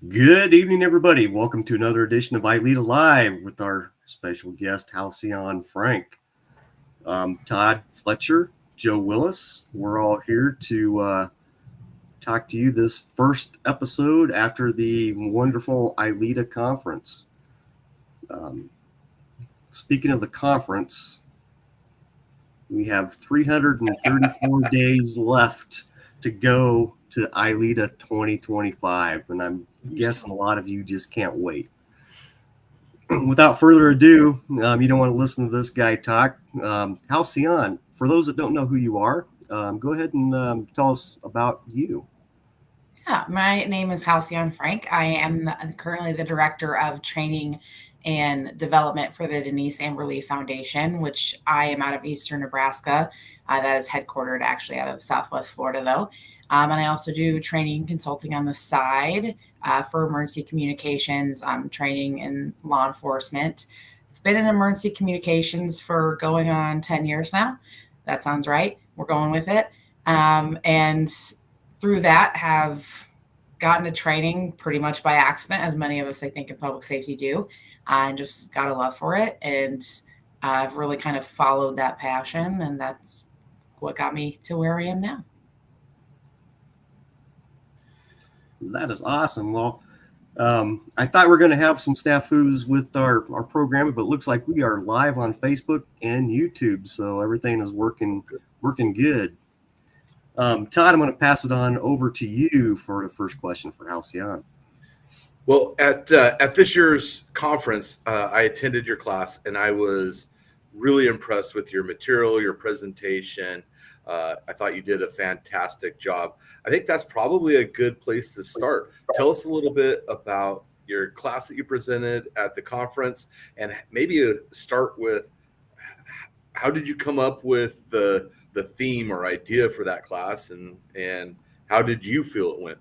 Good evening, everybody. Welcome to another edition of ILEETA Live with our special guest, Halcyon Frank. Todd Fletcher, Joe Willis. We're all here to talk to you this first episode after the wonderful ILEETA conference. Speaking of the conference, we have 334 days left to go to ILEETA 2025, and I'm guessing a lot of you just can't wait. Without further ado, you don't want to listen to this guy talk. Halcyon, for those that don't know who you are, go ahead and tell us about you. Yeah, my name is Halcyon Frank. I am currently the Director of Training and Development for the Denise Amberly Foundation, which I am out of Eastern Nebraska. That is headquartered actually out of Southwest Florida, though. And I also do training and consulting on the side for emergency communications, training in law enforcement. I've been in emergency communications for going on 10 years now. That sounds right. We're going with it. And through that have gotten to training pretty much by accident, as many of us, I think, in public safety do, and just got a love for it. And I've really kind of followed that passion, and that's what got me to where I am now. That is awesome. Well, I thought we were going to have some snafus with our program, but it looks like we are live on Facebook and YouTube, so everything is working good. Todd, I'm going to pass it on over to you for the first question for Halcyon. Well, at this year's conference, I attended your class, and I was really impressed with your material, your presentation. I thought you did a fantastic job. I think that's probably a good place to start. Tell us a little bit about your class that you presented at the conference, and maybe start with how did you come up with the theme or idea for that class, and how did you feel it went?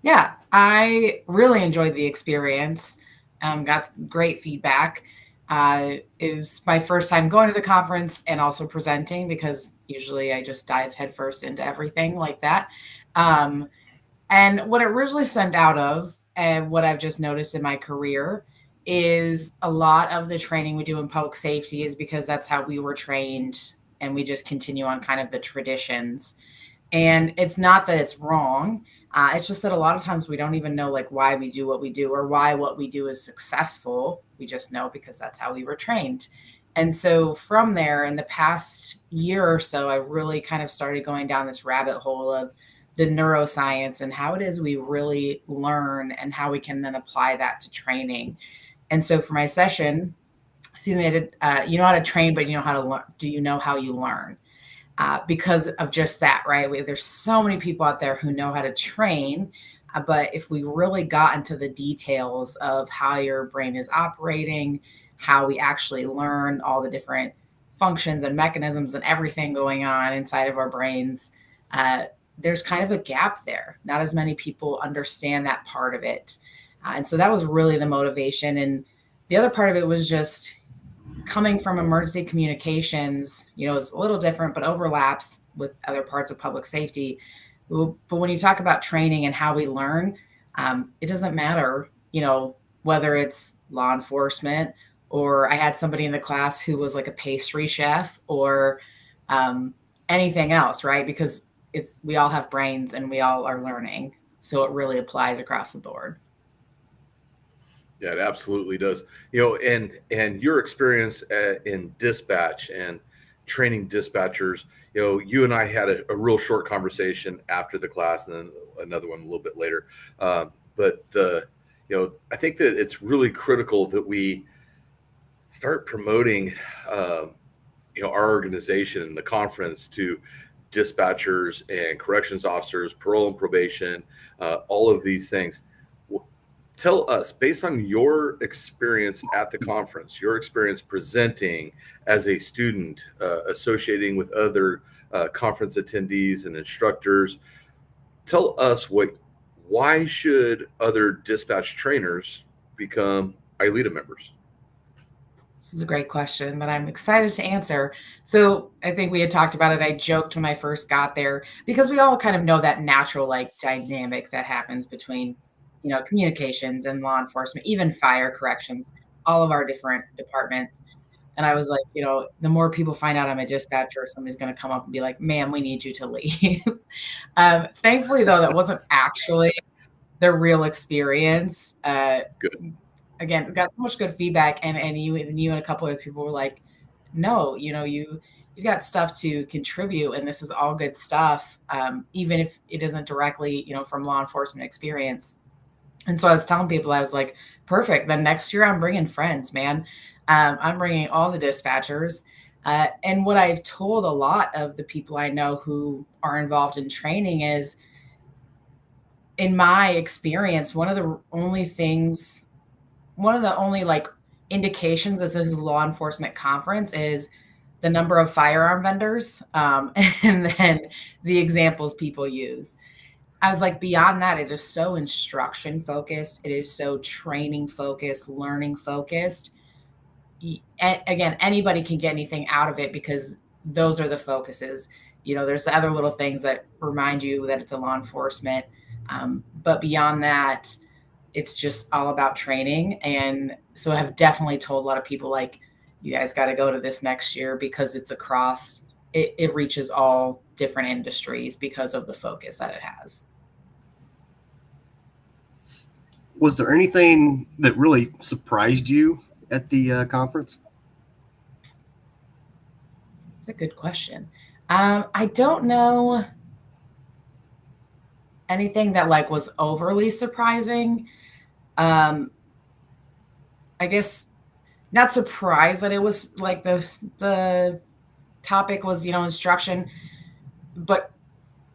Yeah, I really enjoyed the experience. Got great feedback. It was my first time going to the conference and also presenting, because usually I just dive headfirst into everything like that. And what it originally stemmed out of, and what I've just noticed in my career, is a lot of the training we do in public safety is because that's how we were trained, and we just continue on kind of the traditions. And it's not that it's wrong. It's just that a lot of times we don't even know like why we do what we do, or why what we do is successful. We just know because that's how we were trained. And so from there, in the past year or so, I've really kind of started going down this rabbit hole of the neuroscience and how it is we really learn, and how we can then apply that to training. And so for my session, I did, you know how to train, but you know how to learn. Do you know how you learn? Because of just that, right? There's so many people out there who know how to train, but if we really got into the details of how your brain is operating, how we actually learn all the different functions and mechanisms and everything going on inside of our brains, there's kind of a gap there. Not as many people understand that part of it. And so that was really the motivation. And the other part of it was just coming from emergency communications, it's a little different, but overlaps with other parts of public safety. But when you talk about training and how we learn, it doesn't matter, whether it's law enforcement, or I had somebody in the class who was like a pastry chef, or anything else, right? Because we all have brains and we all are learning. So it really applies across the board. Yeah, it absolutely does. And your experience in dispatch and training dispatchers, you and I had a real short conversation after the class, and then another one a little bit later. But I think that it's really critical that we start promoting, our organization and the conference to dispatchers and corrections officers, parole and probation, all of these things. Tell us, based on your experience at the conference, your experience presenting as a student, associating with other conference attendees and instructors, tell us why should other dispatch trainers become ILEETA members? This is a great question that I'm excited to answer. So I think we had talked about it. I joked when I first got there, because we all kind of know that natural dynamic that happens between communications and law enforcement, even fire, corrections, all of our different departments. And I was like, the more people find out I'm a dispatcher, somebody's going to come up and be like, ma'am, we need you to leave. Thankfully, though, that wasn't actually the real experience. Good. Again, got so much good feedback, and you and a couple of people were like, no, you've got stuff to contribute, and this is all good stuff, even if it isn't directly, from law enforcement experience. And so I was telling people, I was like, perfect. Then next year I'm bringing friends, man. I'm bringing all the dispatchers. And what I've told a lot of the people I know who are involved in training is, in my experience, one of the only like indications that this is a law enforcement conference is the number of firearm vendors, and then the examples people use. I was like, beyond that, it is so instruction focused. It is so training focused, learning focused. Again, anybody can get anything out of it because those are the focuses. There's the other little things that remind you that it's a law enforcement. But beyond that, it's just all about training. And so I have definitely told a lot of people, like, you guys got to go to this next year because it's across, it reaches all different industries because of the focus that it has. Was there anything that really surprised you at the conference? That's a good question. I don't know anything that like was overly surprising. I guess not surprised that it was like the topic was, instruction, but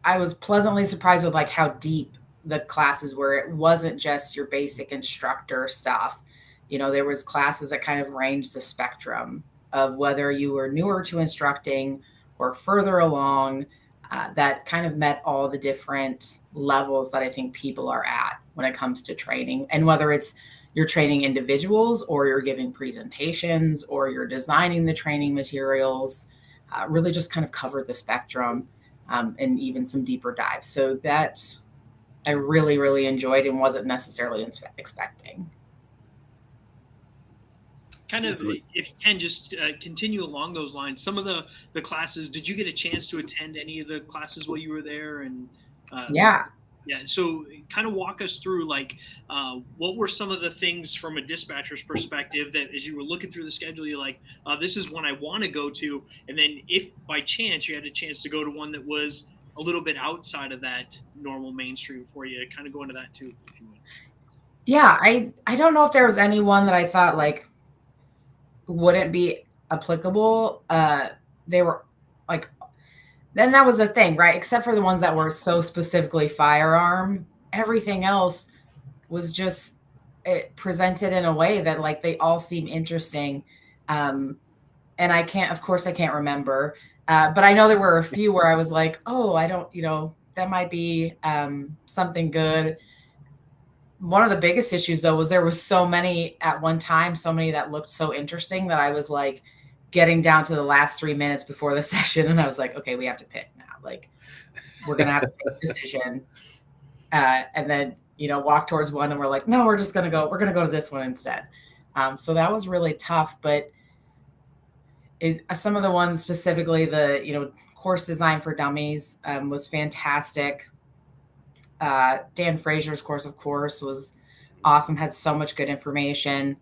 I was pleasantly surprised with like how deep the classes were. It wasn't just your basic instructor stuff. There was classes that kind of ranged the spectrum of whether you were newer to instructing or further along, that kind of met all the different levels that I think people are at when it comes to training. And whether it's you're training individuals or you're giving presentations or you're designing the training materials, really just kind of covered the spectrum, and even some deeper dives. So that I really, really enjoyed and wasn't necessarily expecting. Kind of, if you can just continue along those lines, some of the classes, did you get a chance to attend any of the classes while you were there? And Yeah. So kind of walk us through, like, what were some of the things from a dispatcher's perspective that as you were looking through the schedule, you're like, this is one I want to go to. And then if by chance you had a chance to go to one that was a little bit outside of that normal mainstream for you, kind of go into that too, if you would. Yeah. I don't know if there was any one that I thought like wouldn't be applicable. They were like, then that was the thing, right? Except for the ones that were so specifically firearm, everything else was just presented in a way that like they all seem interesting. And I can't remember. But I know there were a few where I was like, oh, I don't, that might be something good. One of the biggest issues though was there was so many at one time, so many that looked so interesting that I was like getting down to the last 3 minutes before the session. And I was like, okay, we have to pick now. Like, we're going to have to make a decision. And then, walk towards one and we're like, no, we're going to go to this one instead. So that was really tough, but some of the ones specifically, the, course design for dummies, was fantastic. Dan Frazier's course, of course, was awesome. Had so much good information.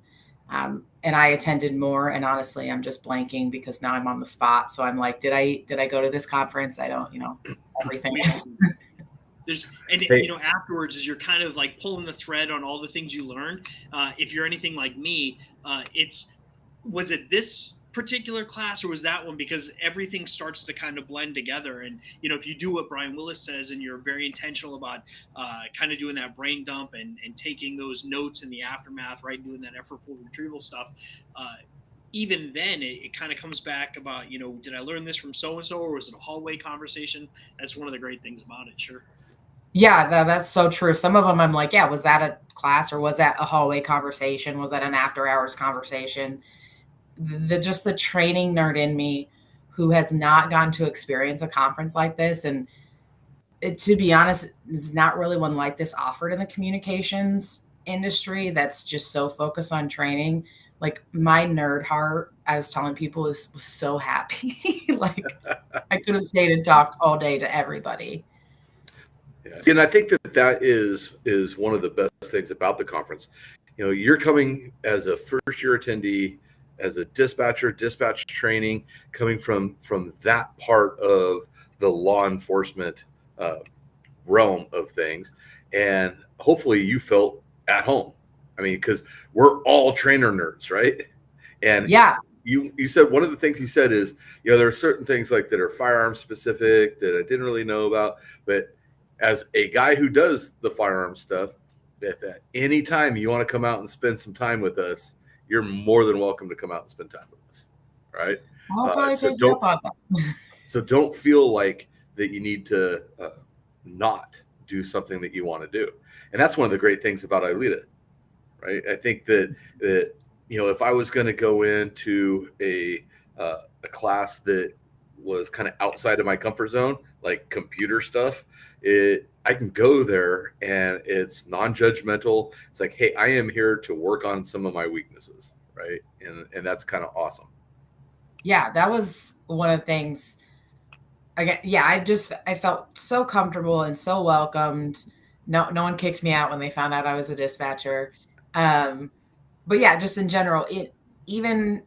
And I attended more, and honestly, I'm just blanking because now I'm on the spot. So I'm like, did I go to this conference? I don't, everything is. Afterwards, as you're kind of like pulling the thread on all the things you learned, if you're anything like me, was it this particular class or was that one? Because everything starts to kind of blend together. And, if you do what Brian Willis says and you're very intentional about kind of doing that brain dump and taking those notes in the aftermath, right, doing that effortful retrieval stuff, even then it kind of comes back about, did I learn this from so-and-so or was it a hallway conversation? That's one of the great things about it. Sure. Yeah, that's so true. Some of them I'm like, yeah, was that a class or was that a hallway conversation? Was that an after hours conversation? The training nerd in me who has not gotten to experience a conference like this. And to be honest, there's not really one like this offered in the communications industry that's just so focused on training. Like my nerd heart, I was telling people, was so happy. Like I could have stayed and talked all day to everybody. Yeah. And I think that is one of the best things about the conference. You're coming as a first year attendee, as a dispatch training, coming from that part of the law enforcement realm of things, and hopefully you felt at home. I mean, because we're all trainer nerds, right? And yeah, you said one of the things you said is, there are certain things like that are firearm specific that I didn't really know about, but as a guy who does the firearm stuff, if at any time you want to come out and spend some time with us, you're more than welcome to come out and spend time with us, right? I'll probably So take you up on that. so don't feel like that you need to not do something that you want to do. And that's one of the great things about ILEETA, right? I think that if I was going to go into a class that was kind of outside of my comfort zone, like computer stuff, I can go there and it's non-judgmental. It's like, hey, I am here to work on some of my weaknesses, right? And that's kind of awesome. Yeah, that was one of the things. Again, yeah, I felt so comfortable and so welcomed. No one kicked me out when they found out I was a dispatcher. But yeah, just in general, even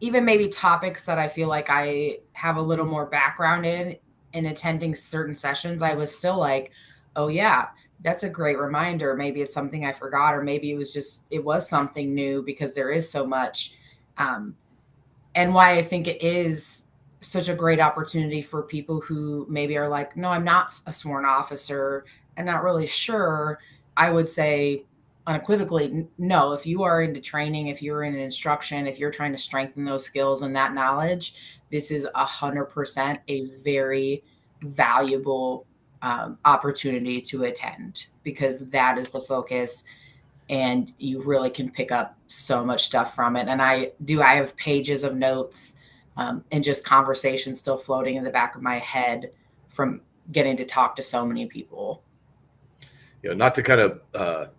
maybe topics that I feel like I have a little more background in attending certain sessions, I was still like, oh yeah, that's a great reminder. Maybe it's something I forgot, or maybe it was something new, because there is so much. And why I think it is such a great opportunity for people who maybe are like, no, I'm not a sworn officer and not really sure. I would say unequivocally, no, if you are into training, if you're in instruction, if you're trying to strengthen those skills and that knowledge, this is 100% a very valuable opportunity to attend, because that is the focus. And you really can pick up so much stuff from it. And I have pages of notes and just conversations still floating in the back of my head from getting to talk to so many people. Not to kind of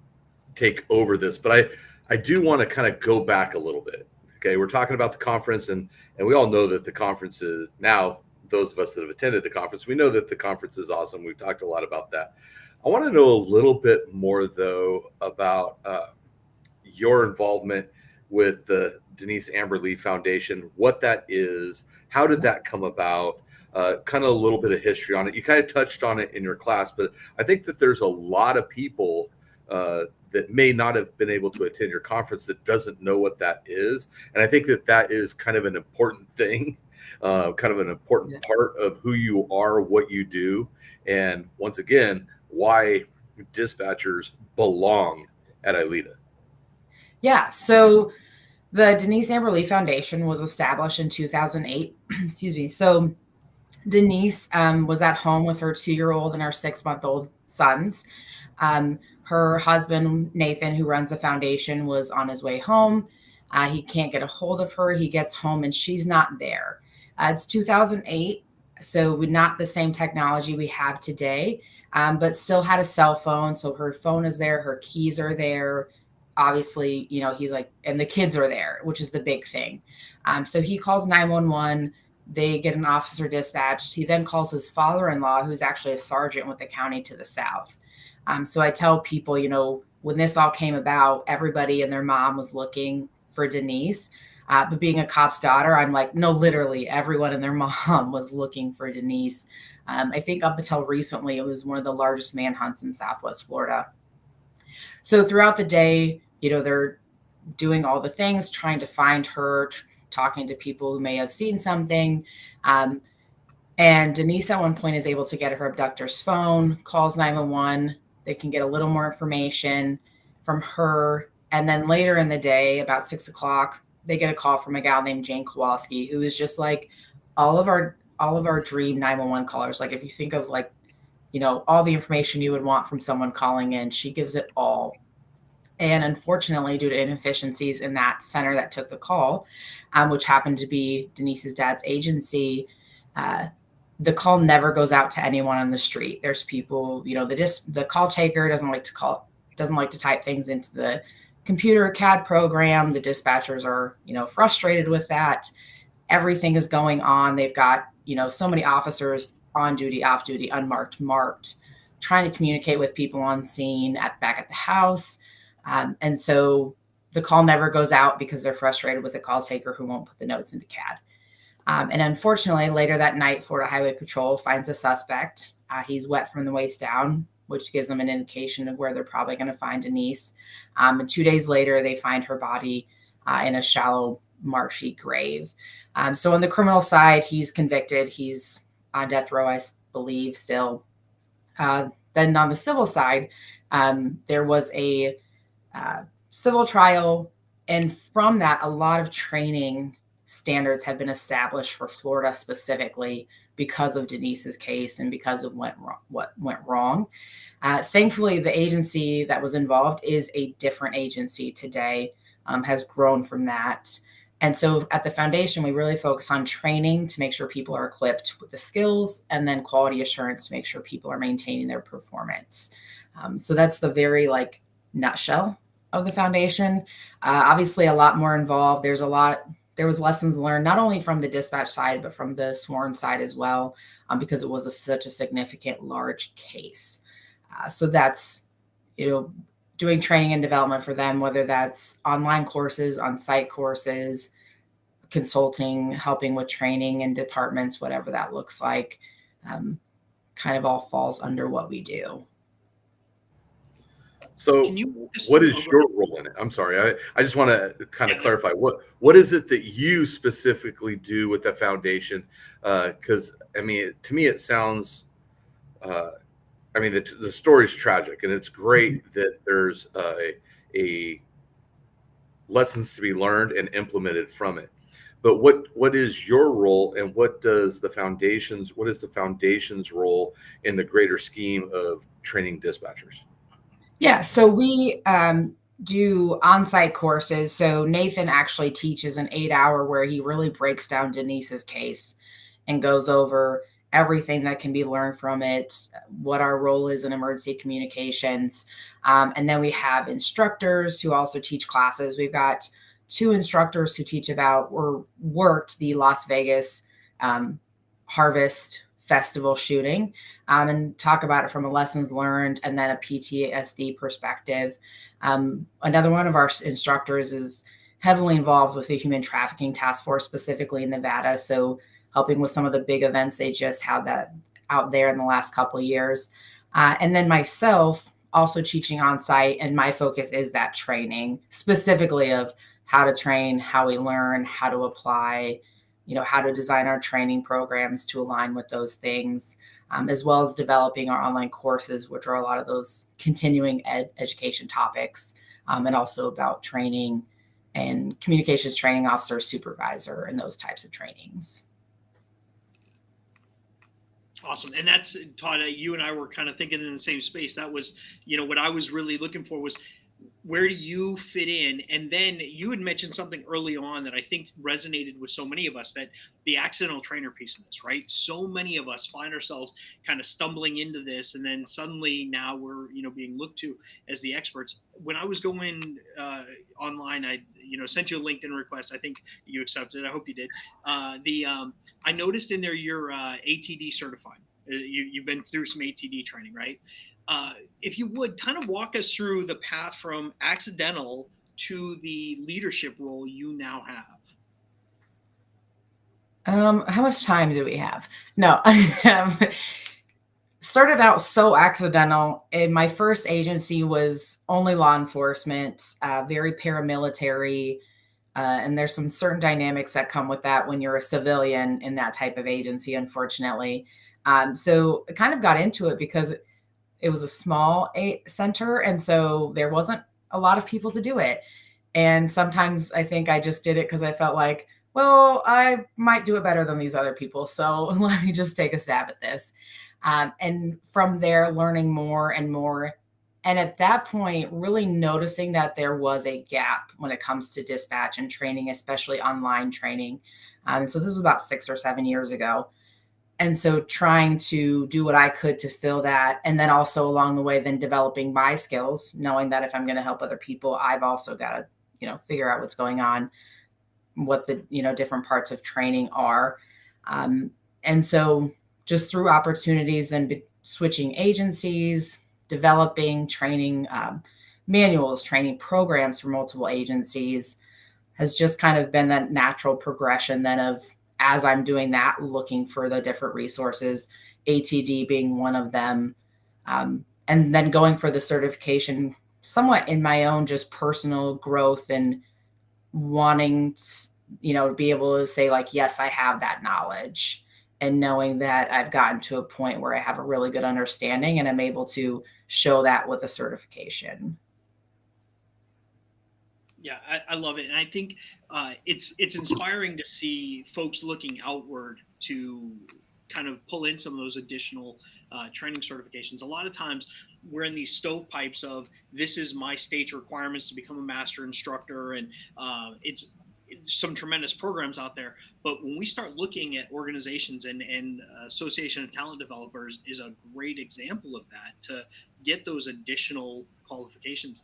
take over this, but I do want to kind of go back a little bit. Okay, we're talking about the conference, and we all know that the conference is, now those of us that have attended the conference, we know that the conference is awesome. We've talked a lot about that. I want to know a little bit more, though, about your involvement with the Denise Amber Lee Foundation, what that is, how did that come about, kind of a little bit of history on it. You kind of touched on it in your class, but I think that there's a lot of people that may not have been able to attend your conference that doesn't know what that is. And I think that is kind of an important thing, kind of an important part of who you are, what you do. And once again, why dispatchers belong at ILEETA. Yeah. So the Denise Amber Lee Foundation was established in 2008. Excuse me. So Denise was at home with her 2-year-old and her 6-month-old sons. Her husband, Nathan, who runs the foundation, was on his way home. He can't get a hold of her. He gets home and she's not there. It's 2008, so not the same technology we have today, but still had a cell phone. So her phone is there. Her keys are there. Obviously, he's like, and the kids are there, which is the big thing. So he calls 911. They get an officer dispatched. He then calls his father-in-law, who's actually a sergeant with the county to the south. So I tell people, when this all came about, everybody and their mom was looking for Denise. But being a cop's daughter, I'm like, no, literally everyone and their mom was looking for Denise. I think up until recently, it was one of the largest manhunts in Southwest Florida. So throughout the day, they're doing all the things, trying to find her, talking to people who may have seen something. And Denise at one point is able to get her abductor's phone, calls 911. They can get a little more information from her. And then later in the day, about 6 o'clock, they get a call from a gal named Jane Kowalski, who is just like all of our dream 911 callers. Like if you think of all the information you would want from someone calling in, she gives it all. And unfortunately, due to inefficiencies in that center that took the call, which happened to be Denise's dad's agency, the call never goes out to anyone on the street. There's people, the call taker doesn't like to type things into the computer CAD program. The dispatchers are, frustrated with that. Everything is going on. They've got, so many officers on duty, off duty, unmarked, marked, trying to communicate with people on scene back at the house. And so the call never goes out because they're frustrated with the call taker who won't put the notes into CAD. And unfortunately, later that night, Florida Highway Patrol finds a suspect. He's wet from the waist down, which gives them an indication of where they're probably going to find Denise. And 2 days later, they find her body in a shallow, marshy grave. So on the criminal side, he's convicted. He's on death row, I believe, still. Then on the civil side, there was a civil trial. And from that, a lot of training standards have been established for Florida specifically because of Denise's case and because of what went wrong. Thankfully, the agency that was involved is a different agency today, has grown from that. And so at the foundation, we really focus on training to make sure people are equipped with the skills, and then quality assurance to make sure people are maintaining their performance. So that's the very nutshell of the foundation. Obviously, a lot more involved. There was lessons learned, not only from the dispatch side, but from the sworn side as well, because it was such a significant, large case. So that's, doing training and development for them, whether that's online courses, on-site courses, consulting, helping with training in departments, whatever that looks like, kind of all falls under what we do. So what is your role in it? I'm sorry. I just want to kind of clarify what is it that you specifically do with the foundation? Because to me, it sounds, the story is tragic, and it's great that there's a lessons to be learned and implemented from it. But what is your role, and what is the foundation's role in the greater scheme of training dispatchers? Yeah, so we do on-site courses. So Nathan actually teaches an 8-hour where he really breaks down Denise's case and goes over everything that can be learned from it, what our role is in emergency communications. And then we have instructors who also teach classes. We've got 2 instructors who teach about or worked the Las Vegas Harvest Festival shooting, and talk about it from a lessons learned and then a PTSD perspective. Another one of our instructors is heavily involved with the human trafficking task force, specifically in Nevada. So helping with some of the big events they just had that out there in the last couple of years. And then myself also teaching on site. And my focus is that training, specifically of how to train, how we learn, how to apply, how to design our training programs to align with those things, as well as developing our online courses, which are a lot of those continuing education topics, and also about training and communications training officer, supervisor, and those types of trainings. Awesome. And that's, Todd, you and I were kind of thinking in the same space. That was, what I was really looking for was, where do you fit in? And then you had mentioned something early on that I think resonated with so many of us, that the accidental trainer piece of this, right? So many of us find ourselves kind of stumbling into this, and then suddenly now we're, being looked to as the experts. When I was going online, I, sent you a LinkedIn request. I think you accepted. I hope you did. I noticed in there you're ATD certified. You've been through some ATD training, right? If you would kind of walk us through the path from accidental to the leadership role you now have. How much time do we have? No, started out so accidental. And my first agency was only law enforcement, very paramilitary. And there's some certain dynamics that come with that when you're a civilian in that type of agency, unfortunately. So I kind of got into it because it was a small center. And so there wasn't a lot of people to do it. And sometimes I think I just did it because I felt like, well, I might do it better than these other people. So let me just take a stab at this. And from there, learning more and more. And at that point, really noticing that there was a gap when it comes to dispatch and training, especially online training. So this was about 6 or 7 years ago. And so trying to do what I could to fill that. And then also along the way, then developing my skills, knowing that if I'm going to help other people, I've also got to, figure out what's going on, what the, different parts of training are. And so just through opportunities and switching agencies, developing training manuals, training programs for multiple agencies has just kind of been that natural progression then of, as I'm doing that, looking for the different resources, ATD being one of them, and then going for the certification somewhat in my own just personal growth and wanting, to be able to say like, yes, I have that knowledge, and knowing that I've gotten to a point where I have a really good understanding and I'm able to show that with a certification. Yeah, I love it. And I think it's inspiring to see folks looking outward to kind of pull in some of those additional training certifications. A lot of times we're in these stovepipes of, this is my state's requirements to become a master instructor, and it's some tremendous programs out there. But when we start looking at organizations, and Association of Talent Developers is a great example of that, to get those additional qualifications.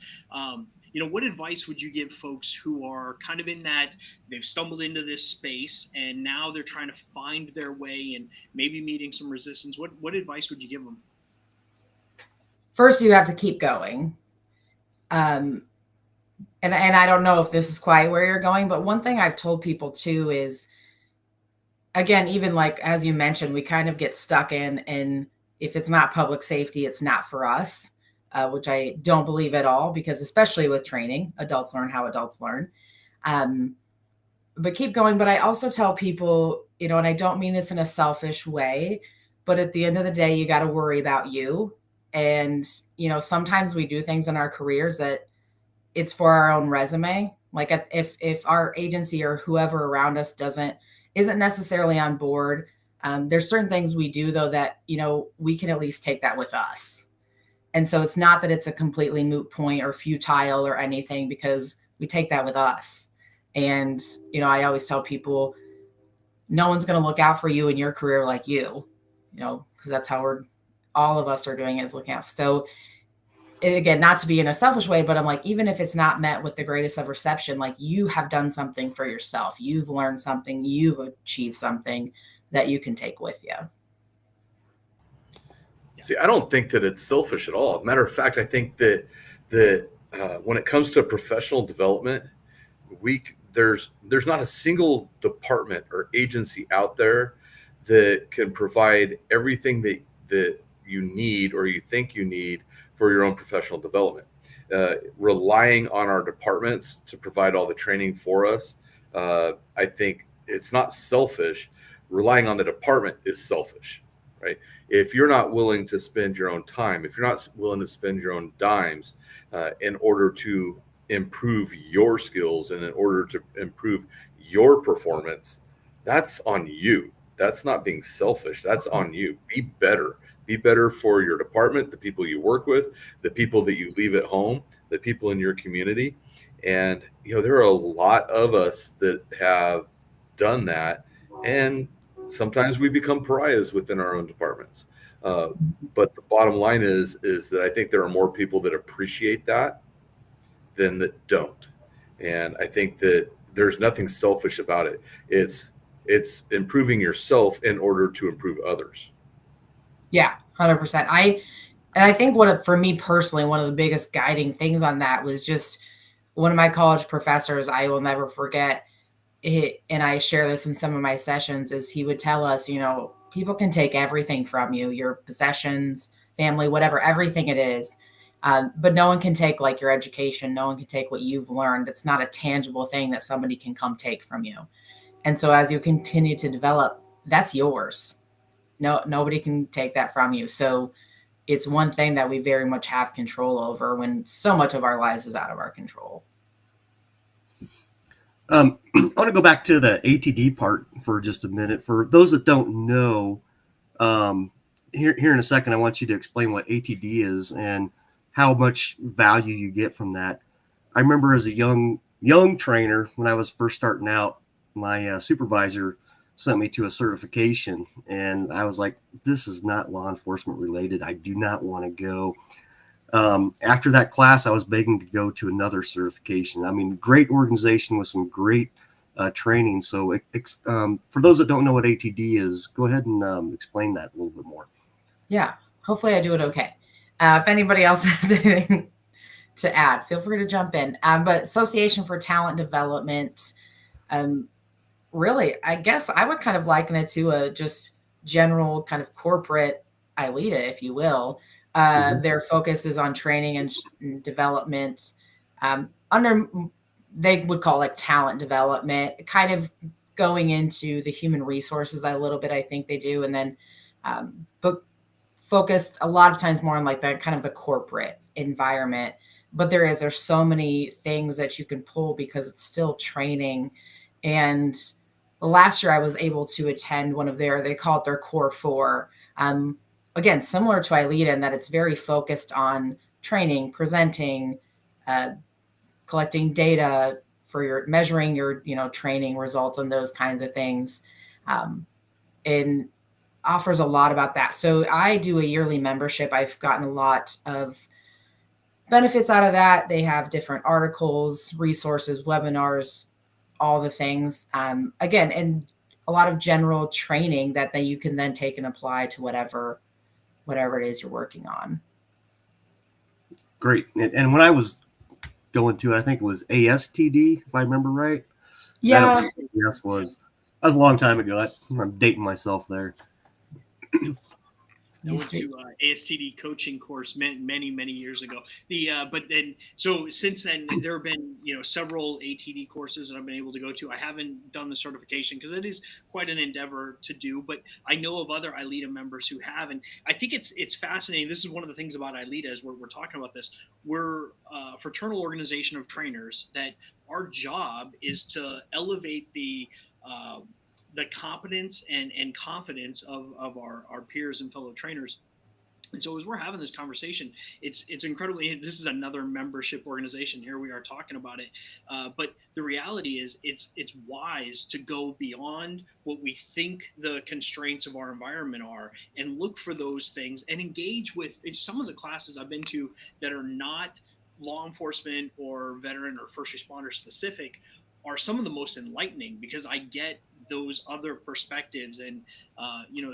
What advice would you give folks who are kind of in that, they've stumbled into this space and now they're trying to find their way and maybe meeting some resistance? What advice would you give them? First, you have to keep going. And I don't know if this is quite where you're going, but one thing I've told people too is, again, even like, as you mentioned, we kind of get stuck in if it's not public safety, it's not for us, which I don't believe at all, because especially with training, adults learn how adults learn. But keep going. But I also tell people, and I don't mean this in a selfish way, but at the end of the day, you got to worry about you. And, sometimes we do things in our careers that it's for our own resume. Like if our agency or whoever around us isn't necessarily on board, there's certain things we do though that, we can at least take that with us. And so it's not that it's a completely moot point or futile or anything, because we take that with us. And, I always tell people, no one's going to look out for you in your career like you, because that's how all of us are doing it, is looking out. So again, not to be in a selfish way, but I'm like, even if it's not met with the greatest of reception, like, you have done something for yourself. You've learned something, you've achieved something that you can take with you. See, I don't think that it's selfish at all. Matter of fact, I think that when it comes to professional development, there's not a single department or agency out there that can provide everything that you need or you think you need for your own professional development. Relying on our departments to provide all the training for us, I think it's not selfish. Relying on the department is selfish, right? If you're not willing to spend your own time, if you're not willing to spend your own dimes in order to improve your skills and in order to improve your performance, that's on you. That's not being selfish. That's on you. Be better. Be better for your department, the people you work with, the people that you leave at home, the people in your community. And, there are a lot of us that have done that. And sometimes we become pariahs within our own departments. But the bottom line is that I think there are more people that appreciate that than that don't. And I think that there's nothing selfish about it. It's improving yourself in order to improve others. Yeah, 100%. I think for me personally, one of the biggest guiding things on that was just one of my college professors, I will never forget it. And I share this in some of my sessions, is he would tell us, people can take everything from you, your possessions, family, whatever, everything it is. But no one can take like your education. No one can take what you've learned. It's not a tangible thing that somebody can come take from you. And so as you continue to develop, that's yours. No, nobody can take that from you. So it's one thing that we very much have control over, when so much of our lives is out of our control. I want to go back to the ATD part for just a minute. For those that don't know, here in a second, I want you to explain what ATD is and how much value you get from that. I remember as a young trainer, when I was first starting out, my supervisor sent me to a certification, and I was like, this is not law enforcement related. I do not want to go. After that class, I was begging to go to another certification. I mean, great organization with some great training. So for those that don't know what ATD is, go ahead and explain that a little bit more. Yeah, hopefully I do it okay. If anybody else has anything to add, feel free to jump in. But Association for Talent Development, really, I guess I would kind of liken it to a just general kind of corporate ILEETA, if you will. Their focus is on training and development under, they would call like talent development, kind of going into the human resources a little bit, I think they do. And then, but focused a lot of times more on like the kind of the corporate environment. But there's so many things that you can pull because it's still training. And last year I was able to attend one of they call it their core four. Again, similar to ILEETA in that it's very focused on training, presenting, collecting data for your measuring your, training results and those kinds of things. And offers a lot about that. So I do a yearly membership. I've gotten a lot of benefits out of that. They have different articles, resources, webinars, all the things. Again, and a lot of general training that then you can then take and apply to whatever it is you're working on. Great. And when I was going to, I think it was ASTD, if I remember right. Yeah. That was a long time ago. I'm dating myself there. I went to ASTD coaching course many years ago. But then so since then there have been several ATD courses that I've been able to go to. I haven't done the certification because it is quite an endeavor to do. But I know of other ILEETA members who have, and I think it's fascinating. This is one of the things about ILEETA is we're talking about this. We're a fraternal organization of trainers that our job is to elevate the competence and confidence of our peers and fellow trainers. And so as we're having this conversation, it's incredibly, this is another membership organization. Here we are talking about it. But the reality is it's wise to go beyond what we think the constraints of our environment are and look for those things and engage with some of the classes I've been to that are not law enforcement or veteran or first responder specific are some of the most enlightening because I get those other perspectives. And,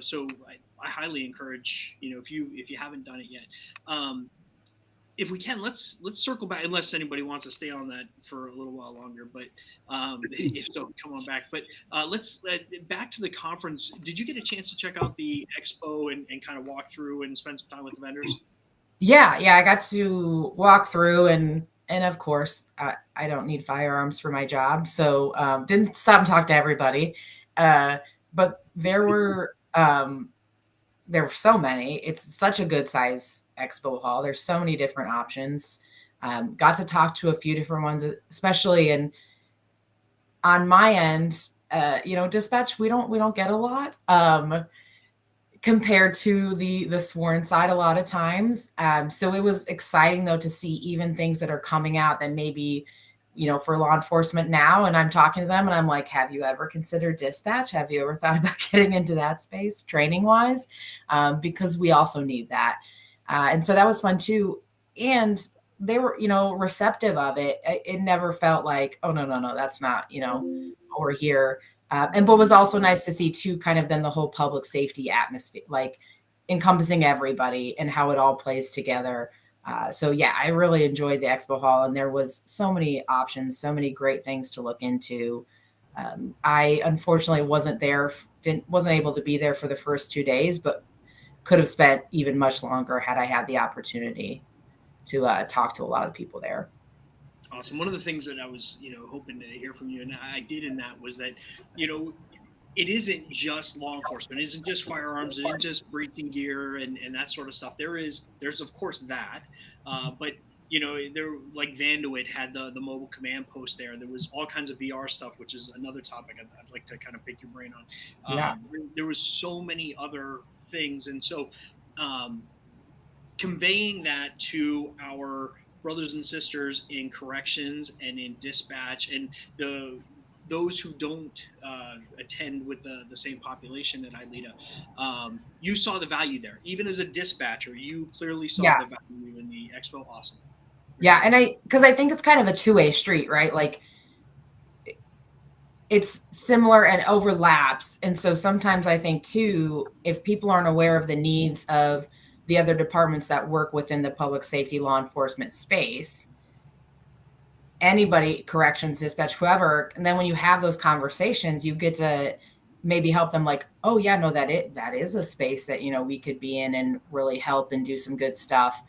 so I highly encourage, if you haven't done it yet, if we can, let's circle back, unless anybody wants to stay on that for a little while longer, but if so, come on back. But let's back to the conference. Did you get a chance to check out the expo and kind of walk through and spend some time with the vendors? Yeah. I got to walk through and of course, I don't need firearms for my job, so didn't stop and talk to everybody. But there were so many. It's such a good size expo hall. There's so many different options. Got to talk to a few different ones, especially on my end. Dispatch we don't get a lot. Compared to the sworn side a lot of times. So it was exciting though to see even things that are coming out that maybe, for law enforcement now. And I'm talking to them and I'm like, have you ever considered dispatch? Have you ever thought about getting into that space training wise? Because we also need that. And so that was fun too. And they were, receptive of it. It never felt like, oh, no, that's not, we're here. And what was also nice to see too, kind of then the whole public safety atmosphere, like encompassing everybody and how it all plays together. So yeah, I really enjoyed the expo hall and there was so many options, so many great things to look into. I unfortunately wasn't able to be there for the first 2 days, but could have spent even much longer had I had the opportunity to talk to a lot of people there. Awesome. One of the things that I was, hoping to hear from you, and I did in that, was that, it isn't just law enforcement. It isn't just firearms. It isn't just breaching gear and that sort of stuff. There's of course that, but there, like Vandewitt had the mobile command post there. There was all kinds of VR stuff, which is another topic I'd like to kind of pick your brain on. Yeah. There was so many other things, and so conveying that to our brothers and sisters in corrections and in dispatch and the those who don't attend with the same population at ILEETA, you saw the value there. Even as a dispatcher, you clearly saw Yeah. the value in the expo. Awesome. Yeah, and because I think it's kind of a two-way street, right? Like it's similar and overlaps. And so sometimes I think too, if people aren't aware of the needs of the other departments that work within the public safety law enforcement space, anybody, corrections, dispatch, whoever, and then when you have those conversations, you get to maybe help them like, oh yeah, no, that is a space that, you know, we could be in and really help and do some good stuff.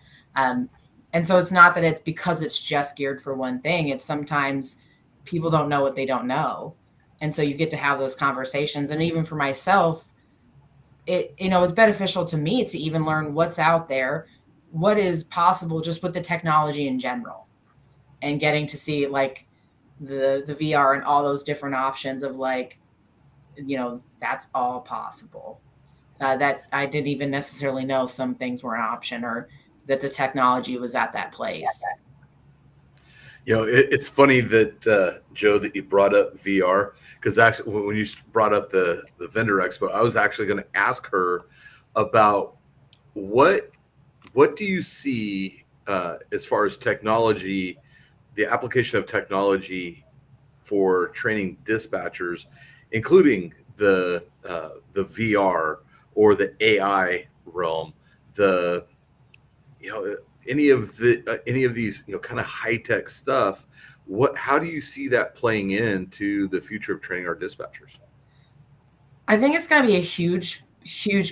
And so it's not that it's because it's just geared for one thing. It's sometimes people don't know what they don't know. And so you get to have those conversations. And even for myself, it, you know, it's beneficial to me to even learn what's out there, what is possible just with the technology in general, and getting to see like the VR and all those different options of like, you know, that's all possible. That I didn't even necessarily know some things were an option, or that the technology was at that place. You know, it's funny that Joe, that you brought up VR, because actually when you brought up the vendor expo, I was actually going to ask her about what do you see as far as technology, the application of technology for training dispatchers, including the VR or the AI realm, the, you know, any of these, you know, kind of high tech stuff. How do you see that playing into the future of training our dispatchers? I think it's going to be a huge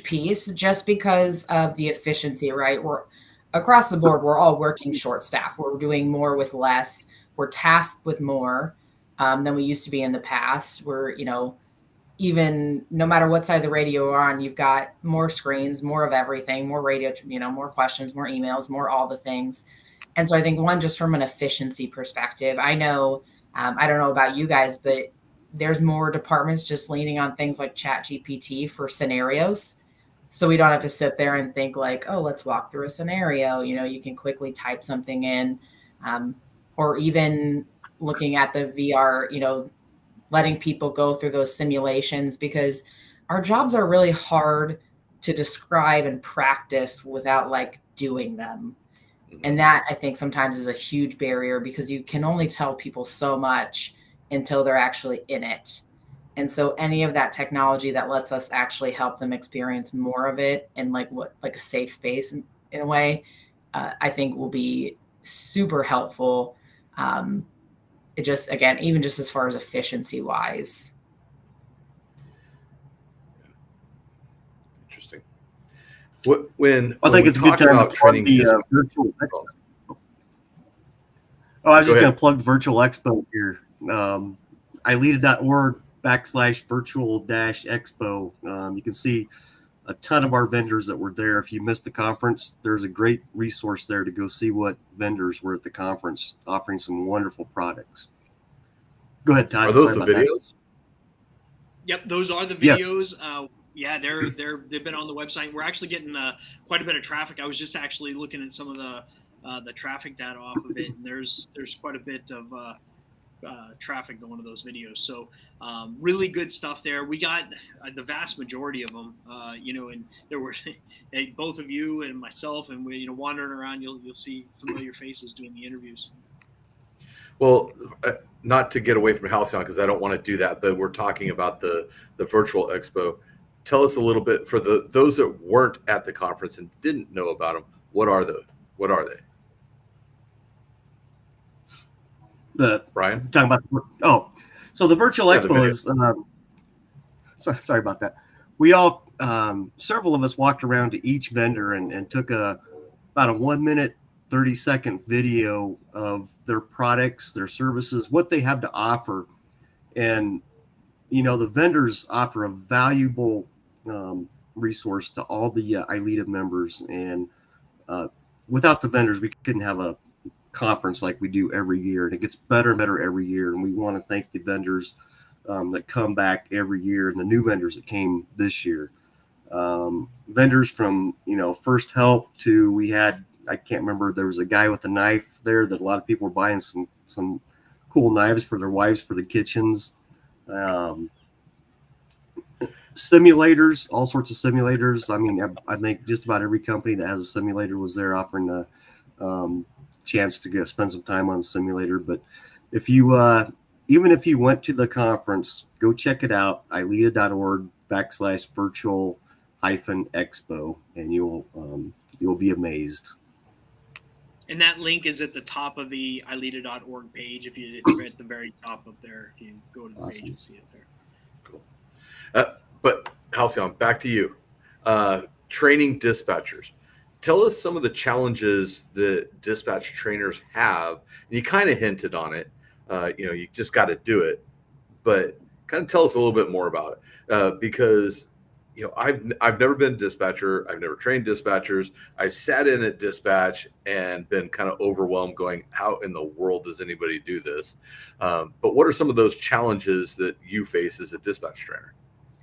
piece, just because of the efficiency, right? We're across the board, we're all working short staff. We're doing more with less. We're tasked with more than we used to be in the past. We're, you know, even no matter what side of the radio you're on, you've got more screens, more of everything, more radio, you know, more questions, more emails, more all the things. And so I think one, just from an efficiency perspective, I know, I don't know about you guys, but there's more departments just leaning on things like Chat GPT for scenarios. So we don't have to sit there and think like, oh, let's walk through a scenario. You know, you can quickly type something in, or even looking at the VR, you know, letting people go through those simulations, because our jobs are really hard to describe and practice without like doing them. And that, I think, sometimes is a huge barrier, because you can only tell people so much until they're actually in it. And so any of that technology that lets us actually help them experience more of it in like a safe space in a way, I think will be super helpful. It just, again, even just as far as efficiency wise. Interesting. When I think it's a good time about to training the virtual expo. Oh, I was just going to plug the virtual expo here. ILEETA.org/virtual-expo. You can see a ton of our vendors that were there. If you missed the conference, there's a great resource there to go see what vendors were at the conference offering some wonderful products. Go ahead, Todd. Are those the videos? Yep, those are the videos. Yeah, they've been on the website. We're actually getting quite a bit of traffic. I was just actually looking at some of the traffic data off of it, and there's quite a bit of traffic going to those videos. So really good stuff there. We got the vast majority of them, you know, and there were both of you and myself, and we, you know, wandering around, you'll see familiar faces doing the interviews. Well, not to get away from Halcyon, because I don't want to do that, but we're talking about the virtual expo. Tell us a little bit, for those that weren't at the conference and didn't know about them. What are they? Brian? Talking about so the virtual expo is sorry about that. We all several of us walked around to each vendor and took about a 1 minute 30-second video of their products, their services, what they have to offer. And you know, the vendors offer a valuable resource to all the ILEETA members, and without the vendors we couldn't have a conference like we do every year, and it gets better and better every year. And we want to thank the vendors that come back every year, and the new vendors that came this year. Vendors from, you know, First Help to, we had, I can't remember, there was a guy with a knife there that a lot of people were buying some cool knives for their wives for the kitchens. Um, Simulators, all sorts of simulators. I mean, I think just about every company that has a simulator was there offering a chance to spend some time on the simulator. But if you, even if you went to the conference, go check it out, ILEETA.org/virtual-expo, and you'll be amazed. And that link is at the top of the ILEETA.org page. It's at the very top up there. If you go to the page, you'll see it there. Cool. But Halcyon, back to you. Training dispatchers. Tell us some of the challenges that dispatch trainers have. And you kind of hinted on it. You just got to do it. But kind of tell us a little bit more about it. Because I've never been a dispatcher. I've never trained dispatchers. I sat in at dispatch and been kind of overwhelmed going, how in the world does anybody do this? But what are some of those challenges that you face as a dispatch trainer?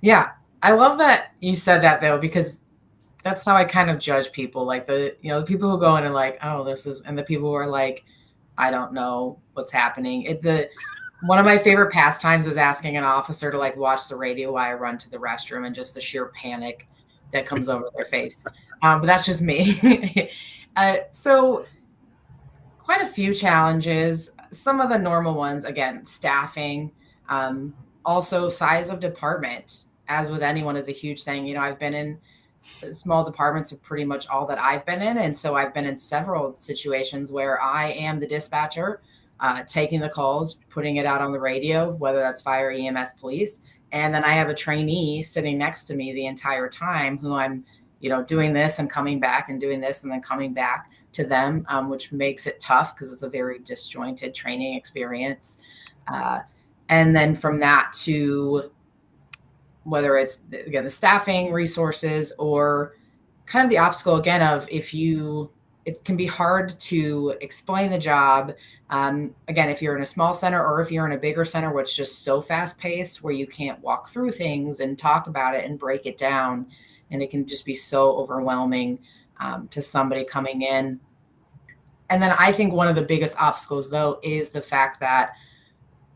Yeah, I love that you said that, though, because that's how I kind of judge people. Like the people who go in and like, oh, this is, and the people who are like, I don't know what's happening. One of my favorite pastimes is asking an officer to like watch the radio while I run to the restroom, and just the sheer panic that comes over their face. But that's just me. So quite a few challenges. Some of the normal ones, again, staffing, also size of department. As with anyone, is a huge thing. I've been in small departments of pretty much all that I've been in. And so I've been in several situations where I am the dispatcher, taking the calls, putting it out on the radio, whether that's fire, EMS, police. And then I have a trainee sitting next to me the entire time who I'm, doing this and coming back and doing this and then coming back to them, which makes it tough because it's a very disjointed training experience. And then from that to whether it's, again, the staffing resources or kind of the obstacle, again, of it can be hard to explain the job. Again, if you're in a small center or if you're in a bigger center, where it's just so fast paced, where you can't walk through things and talk about it and break it down. And it can just be so overwhelming to somebody coming in. And then I think one of the biggest obstacles, though, is the fact that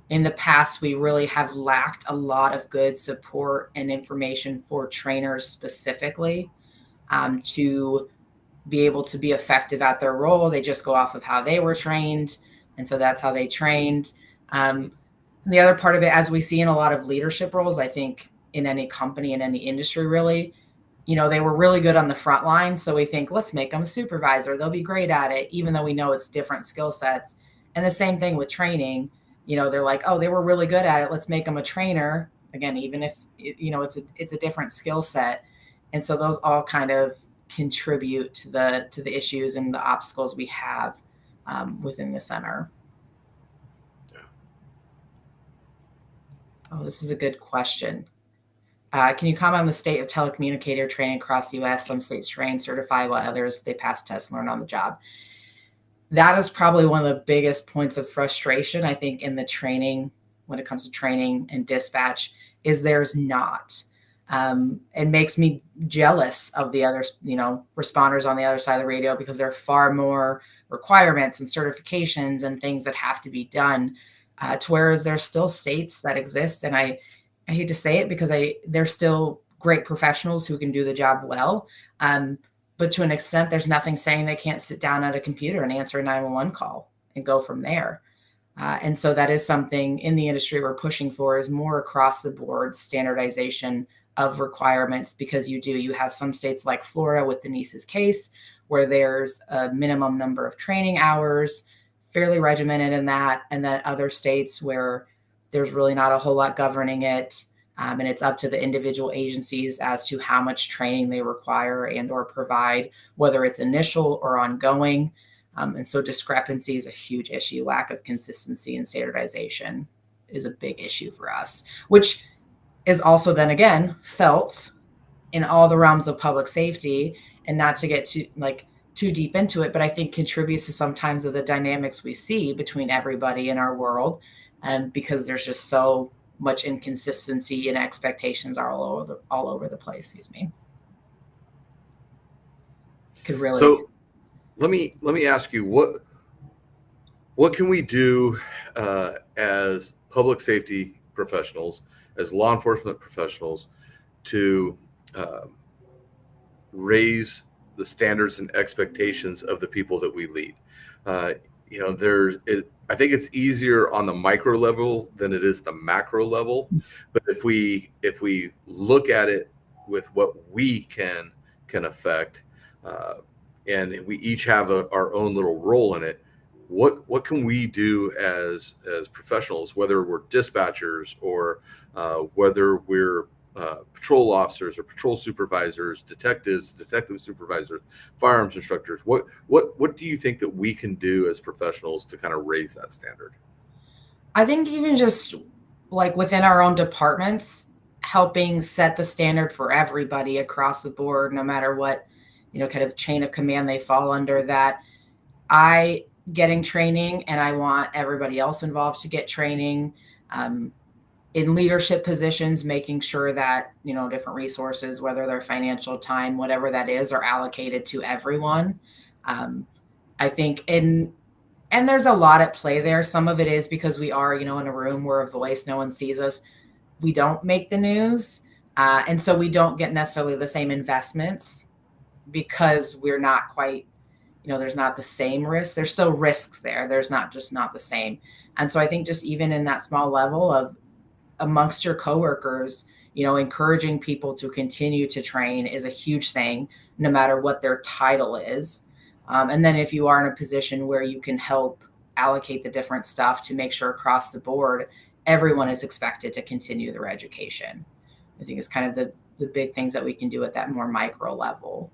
in the past, we really have lacked a lot of good support and information for trainers specifically to be able to be effective at their role. They just go off of how they were trained. And so that's how they trained. And the other part of it, as we see in a lot of leadership roles, I think in any company, in any industry, really, they were really good on the front line. So we think, let's make them a supervisor. They'll be great at it, even though we know it's different skill sets. And the same thing with training. They're like, oh, they were really good at it. Let's make them a trainer. Again, even if, it's a different skill set. And so those all kind of contribute to the issues and the obstacles we have within the center. Oh, this is a good question. Can you comment on the state of telecommunicator training across the U.S.? Some states train, certify, while others, they pass tests, learn on the job. That is probably one of the biggest points of frustration, I think, in the training, when it comes to training and dispatch, is there's not. It makes me jealous of the other, responders on the other side of the radio, because there are far more requirements and certifications and things that have to be done. To whereas there's still states that exist, and I hate to say it, because they're still great professionals who can do the job well. But to an extent, there's nothing saying they can't sit down at a computer and answer a 911 call and go from there. And so that is something in the industry we're pushing for, is more across the board standardization of requirements, because you have some states like Florida with Denise's case, where there's a minimum number of training hours, fairly regimented in that, and then other states where there's really not a whole lot governing it. And it's up to the individual agencies as to how much training they require and or provide, whether it's initial or ongoing. And so discrepancy is a huge issue. Lack of consistency and standardization is a big issue for us, which is also then again felt in all the realms of public safety. And not to get too deep into it, but I think contributes to sometimes of the dynamics we see between everybody in our world, because there's just so much inconsistency and expectations are all over the place. Excuse me. So let me ask you, what can we do as public safety professionals, as law enforcement professionals, to raise the standards and expectations of the people that we lead. I think it's easier on the micro level than it is the macro level. But if we look at it with what we can affect, and we each have our own little role in it, what can we do as professionals, whether we're dispatchers or whether we're patrol officers or patrol supervisors, detective supervisors, firearms instructors? What do you think that we can do as professionals to kind of raise that standard? I think even just like within our own departments, helping set the standard for everybody across the board, no matter what, kind of chain of command they fall under, that I getting training and I want everybody else involved to get training. In leadership positions, making sure that, different resources, whether they're financial, time, whatever that is, are allocated to everyone. I think and there's a lot at play there. Some of it is because we are, in a room, we're a voice, no one sees us. We don't make the news. And so we don't get necessarily the same investments because we're not quite, there's not the same risk. There's still risks there. There's not the same. And so I think just even in that small level of amongst your coworkers, encouraging people to continue to train is a huge thing, no matter what their title is. And then if you are in a position where you can help allocate the different stuff to make sure across the board, everyone is expected to continue their education. I think it's kind of the big things that we can do at that more micro level.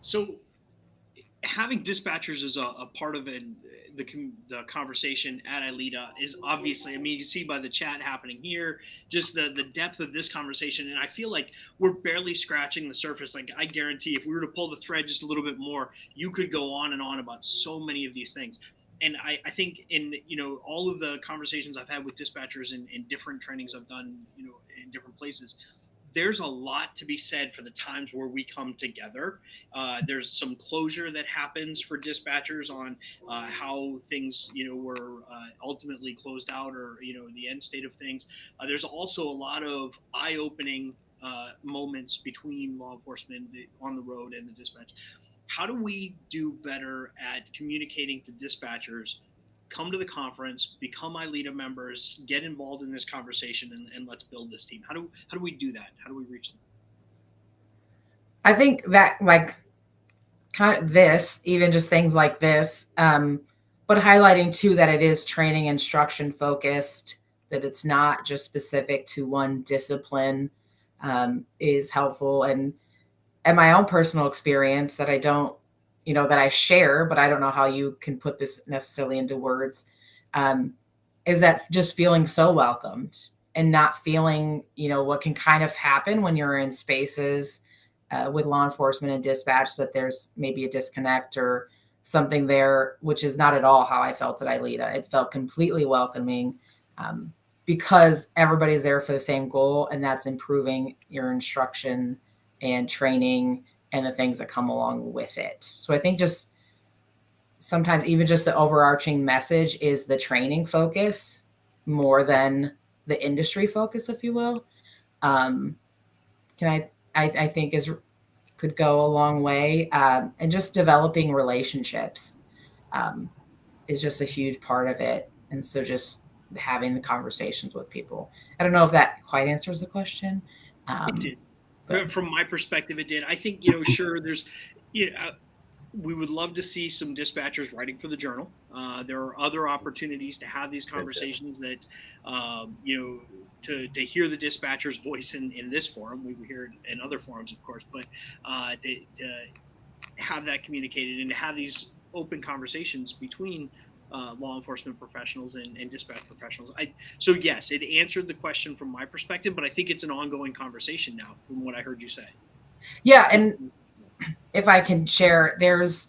So having dispatchers as a part of the conversation at ILEETA is obviously, you can see by the chat happening here, just the depth of this conversation. And I feel like we're barely scratching the surface. Like, I guarantee if we were to pull the thread just a little bit more, you could go on and on about so many of these things. And I think in, all of the conversations I've had with dispatchers in different trainings I've done, in different places, there's a lot to be said for the times where we come together. There's some closure that happens for dispatchers on how things, were ultimately closed out, or, the end state of things. There's also a lot of eye-opening moments between law enforcement on the road and the dispatch. How do we do better at communicating to dispatchers? Come to the conference, become ILEETA members, get involved in this conversation, and let's build this team. How do we do that? How do we reach them? I think that, like, kind of this, even just things like this, but highlighting too that it is training instruction focused, that it's not just specific to one discipline, is helpful. And my own personal experience that I don't, that I share, but I don't know how you can put this necessarily into words, is that just feeling so welcomed and not feeling, what can kind of happen when you're in spaces with law enforcement and dispatch, that there's maybe a disconnect or something there, which is not at all how I felt at ILEETA. It felt completely welcoming because everybody's there for the same goal, and that's improving your instruction and training and the things that come along with it. So I think just sometimes even just the overarching message is the training focus more than the industry focus, if you will. I think could go a long way. And just developing relationships is just a huge part of it. And so just having the conversations with people. I don't know if that quite answers the question. It did. From my perspective, it did. I think, sure, there's, we would love to see some dispatchers writing for the Journal. There are other opportunities to have these conversations that, to hear the dispatcher's voice in this forum. We hear it in other forums, of course, but to have that communicated and to have these open conversations between law enforcement professionals and dispatch professionals. So yes, it answered the question from my perspective, but I think it's an ongoing conversation now from what I heard you say. Yeah. And if I can share, there's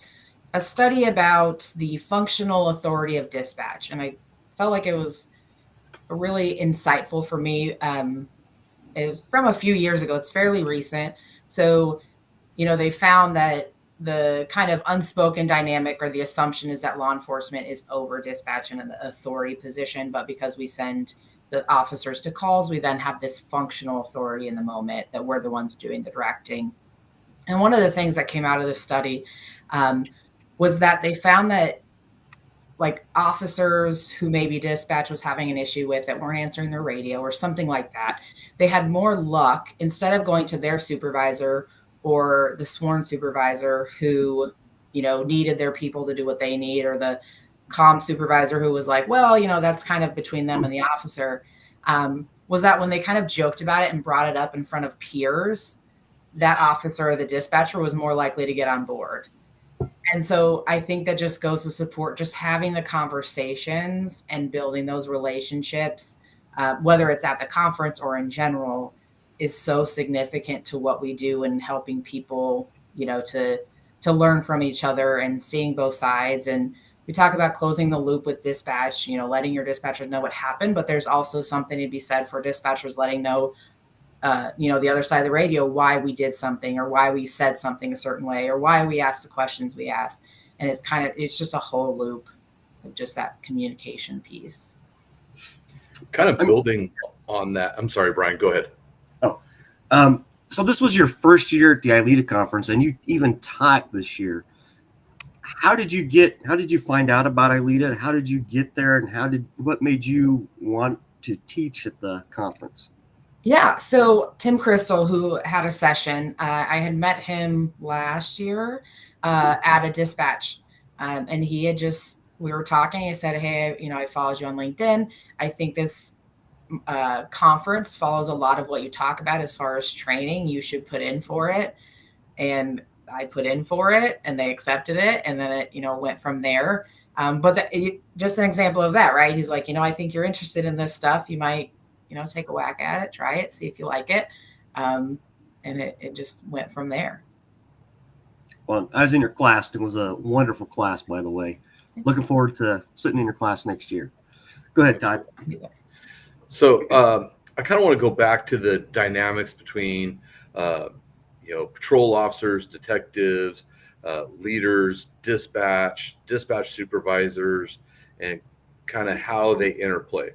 a study about the functional authority of dispatch. And I felt like it was really insightful for me. It was from a few years ago. It's fairly recent. So, they found that the kind of unspoken dynamic or the assumption is that law enforcement is over dispatch and in the authority position. But because we send the officers to calls, we then have this functional authority in the moment that we're the ones doing the directing. And one of the things that came out of this study was that they found that like officers who maybe dispatch was having an issue with that weren't answering their radio or something like that, they had more luck instead of going to their supervisor or the sworn supervisor who, needed their people to do what they need, or the comm supervisor who was like, well, that's kind of between them and the officer, was that when they kind of joked about it and brought it up in front of peers, that officer or the dispatcher was more likely to get on board. And so I think that just goes to support just having the conversations and building those relationships, whether it's at the conference or in general, is so significant to what we do and helping people, to learn from each other and seeing both sides. And we talk about closing the loop with dispatch, letting your dispatchers know what happened, but there's also something to be said for dispatchers letting know the other side of the radio, why we did something or why we said something a certain way or why we asked the questions we asked. And it's just a whole loop of just that communication piece. Kind of building on that. I'm sorry, Brian, go ahead. So this was your first year at the ILEETA conference, and you even taught this year. How did you find out about ILEETA? How did you get there, and what made you want to teach at the conference? Yeah. So Tim Crystal, who had a session, I had met him last year at a dispatch. And we were talking. I said, hey, I followed you on LinkedIn. I think this conference follows a lot of what you talk about as far as training. You should put in for it. And I put in for it and they accepted it. And then it, went from there. But just an example of that, right? He's like, I think you're interested in this stuff. You might, take a whack at it, try it, see if you like it. And it just went from there. Well, I was in your class. It was a wonderful class, by the way. Looking forward to sitting in your class next year. Go ahead, Todd. So I kind of want to go back to the dynamics between, patrol officers, detectives, leaders, dispatch supervisors, and kind of how they interplay.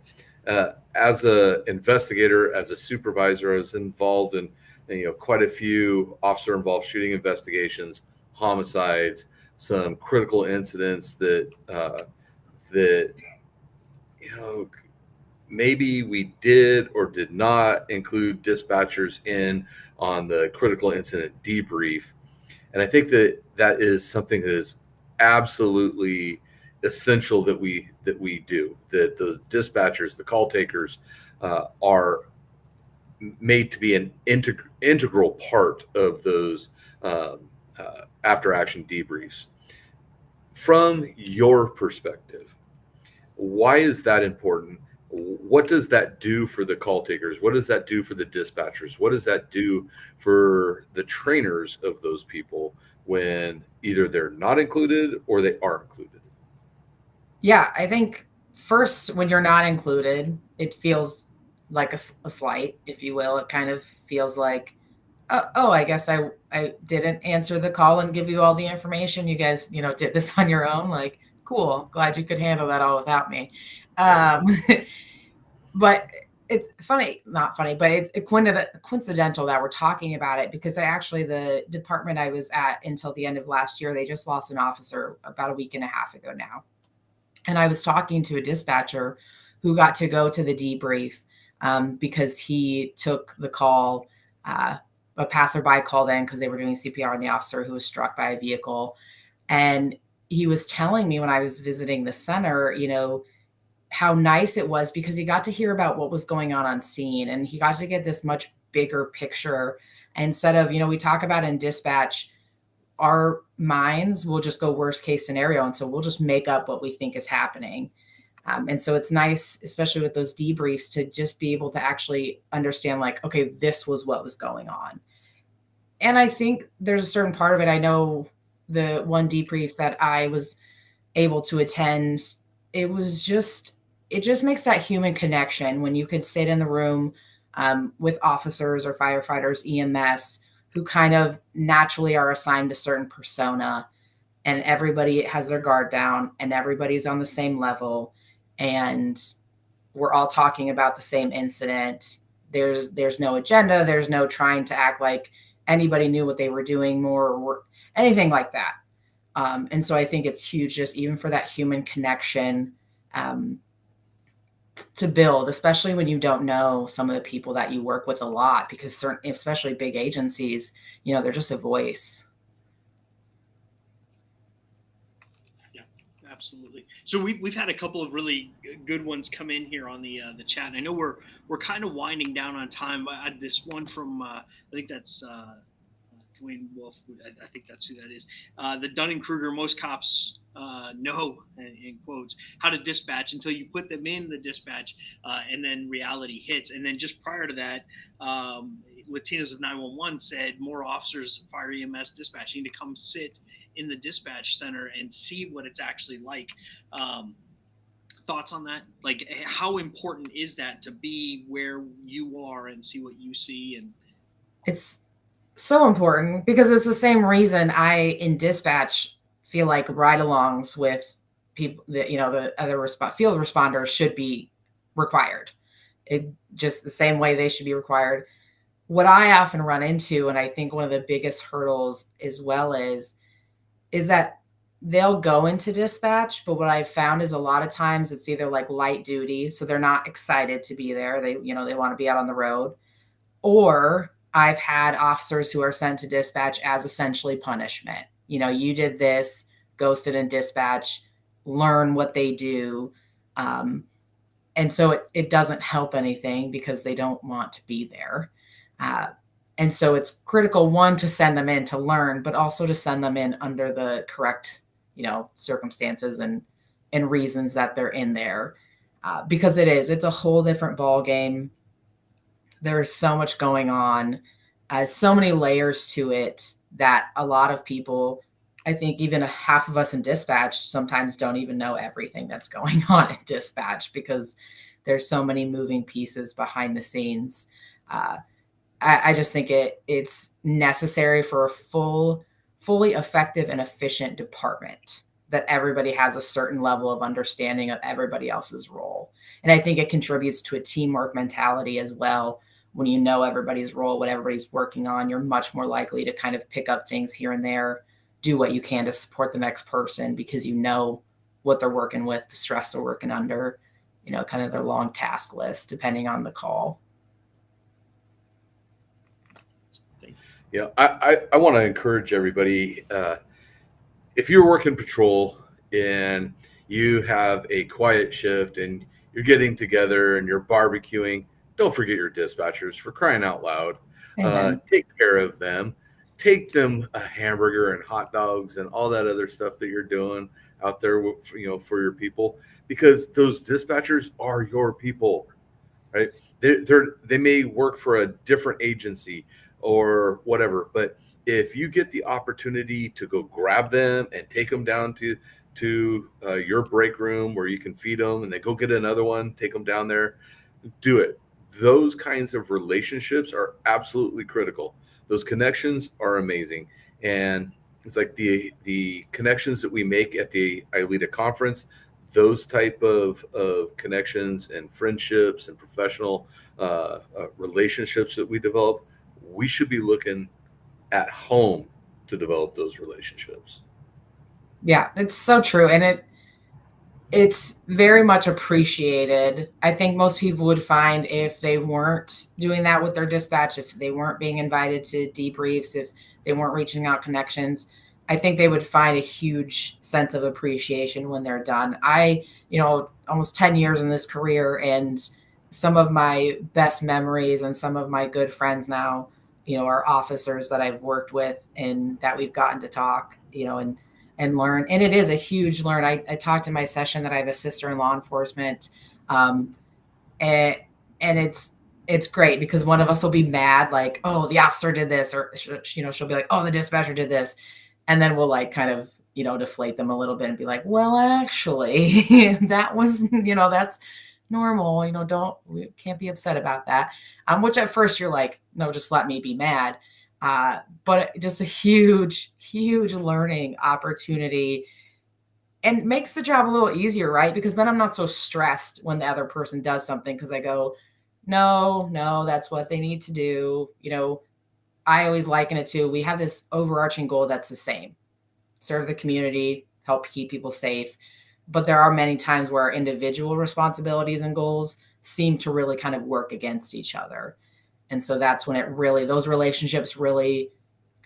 As an investigator, as a supervisor, I was involved in quite a few officer-involved shooting investigations, homicides, some critical incidents that maybe we did or did not include dispatchers in on the critical incident debrief. And I think that is something that is absolutely essential that we do, that the dispatchers, the call takers are made to be an integral part of those after action debriefs. From your perspective, why is that important? What does that do for the call takers? What does that do for the dispatchers? What does that do for the trainers of those people when either they're not included or they are included? Yeah, I think first, when you're not included, it feels like a slight, if you will. It kind of feels like, oh, I guess I didn't answer the call and give you all the information. You guys, did this on your own. Like, cool. Glad you could handle that all without me. But it's not funny, but it's coincidental that we're talking about it, because the department I was at until the end of last year, they just lost an officer about a week and a half ago now. And I was talking to a dispatcher who got to go to the debrief because he took the call. A passerby called in because they were doing CPR on the officer who was struck by a vehicle. And he was telling me when I was visiting the center, how nice it was, because he got to hear about what was going on scene, and he got to get this much bigger picture. Instead of, we talk about in dispatch, our minds will just go worst case scenario. And so we'll just make up what we think is happening. And so it's nice, especially with those debriefs, to just be able to actually understand, like, okay, this was what was going on. And I think there's a certain part of it. I know the one debrief that I was able to attend, it just makes that human connection when you could sit in the room with officers or firefighters, EMS, who kind of naturally are assigned a certain persona, and everybody has their guard down and everybody's on the same level, and we're all talking about the same incident. There's no agenda. There's no trying to act like anybody knew what they were doing more or anything like that. And so I think it's huge, just even for that human connection, to build, especially when you don't know some of the people that you work with a lot, because certain, especially big agencies, they're just a voice. Absolutely. So we've had a couple of really good ones come in here on the chat. I know we're kind of winding down on time. I had this one from I think that's Dwayne Wolf. I think that's who that is. The Dunning-Kruger, most cops know, in quotes, how to dispatch until you put them in the dispatch, and then reality hits. And then just prior to that, Latinas of 911 said more officers, fire EMS dispatch, need to come sit in the dispatch center and see what it's actually like. Thoughts on that? Like, how important is that to be where you are and see what you see? And it's so important, because it's the same reason I, in dispatch, feel like ride-alongs with people that, the other field responders should be required. It just the same way they should be required. What I often run into, and I think one of the biggest hurdles as well is that they'll go into dispatch, but what I've found is a lot of times it's either like light duty, so they're not excited to be there. They want to be out on the road. Or I've had officers who are sent to dispatch as essentially punishment. You did this, ghosted in dispatch, learn what they do. And so it doesn't help anything because they don't want to be there. And so it's critical, one, to send them in to learn, but also to send them in under the correct, circumstances and reasons that they're in there. Because it's a whole different ball game. There's so much going on, so many layers to it that a lot of people, I think even half of us in dispatch, sometimes don't even know everything that's going on in dispatch, because there's so many moving pieces behind the scenes. I just think it's necessary for a fully effective and efficient department, that everybody has a certain level of understanding of everybody else's role. And I think it contributes to a teamwork mentality as well. When you know everybody's role, what everybody's working on, you're much more likely to kind of pick up things here and there, do what you can to support the next person, because you know what they're working with, the stress they're working under, kind of their long task list, depending on the call. Yeah, I want to encourage everybody, if you're working patrol and you have a quiet shift and you're getting together and you're barbecuing, don't forget your dispatchers, for crying out loud. Take care of them. Take them a hamburger and hot dogs and all that other stuff that you're doing out there, for your people, because those dispatchers are your people, right? They may work for a different agency or whatever, but if you get the opportunity to go grab them and take them down to your break room where you can feed them, and then go get another one, take them down there, do it. Those kinds of relationships are absolutely critical. Those connections are amazing. And it's like the connections that we make at the ILEETA conference, those type of connections and friendships and professional relationships that we develop, we should be looking at home to develop those relationships. Yeah, it's so true. And it's very much appreciated. I think most people would find, if they weren't doing that with their dispatch, if they weren't being invited to debriefs, if they weren't reaching out connections, I think they would find a huge sense of appreciation when they're done. I, almost 10 years in this career, and some of my best memories and some of my good friends now, are officers that I've worked with and that we've gotten to talk, and learn. And it is a huge learn. I talked in my session that I have a sister in law enforcement. And it's great, because one of us will be mad, like, oh, the officer did this, or, she'll be like, oh, the dispatcher did this. And then we'll like kind of, deflate them a little bit and be like, well, actually, that was, that's normal. We can't be upset about that. Which at first you're like, no, just let me be mad. But just a huge, huge learning opportunity, and makes the job a little easier, right? Because then I'm not so stressed when the other person does something, because I go, no, that's what they need to do. I always liken it to, we have this overarching goal that's the same: serve the community, help keep people safe. But there are many times where individual responsibilities and goals seem to really kind of work against each other. And so that's when those relationships really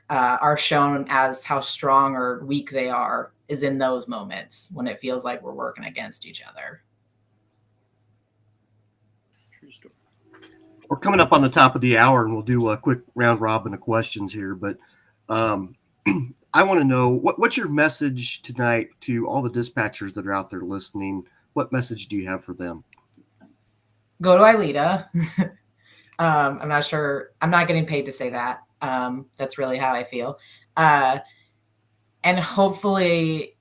are shown as how strong or weak they are, is in those moments when it feels like we're working against each other. True story. We're coming up on the top of the hour, and we'll do a quick round robin of questions here. But I want to know, what's your message tonight to all the dispatchers that are out there listening? What message do you have for them? Go to ILEETA. I'm not sure. I'm not getting paid to say that. That's really how I feel. And hopefully,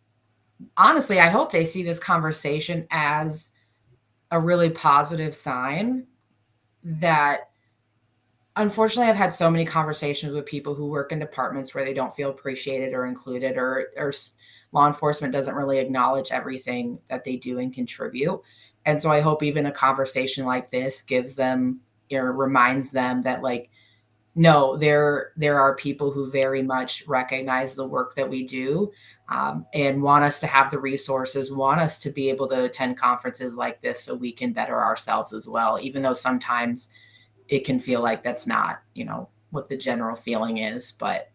honestly, I hope they see this conversation as a really positive sign. That, unfortunately, I've had so many conversations with people who work in departments where they don't feel appreciated or included, or law enforcement doesn't really acknowledge everything that they do and contribute. And so I hope even a conversation like this gives them, or reminds them that, like, no, there are people who very much recognize the work that we do, and want us to have the resources, want us to be able to attend conferences like this so we can better ourselves as well, even though sometimes it can feel like that's not, what the general feeling is, but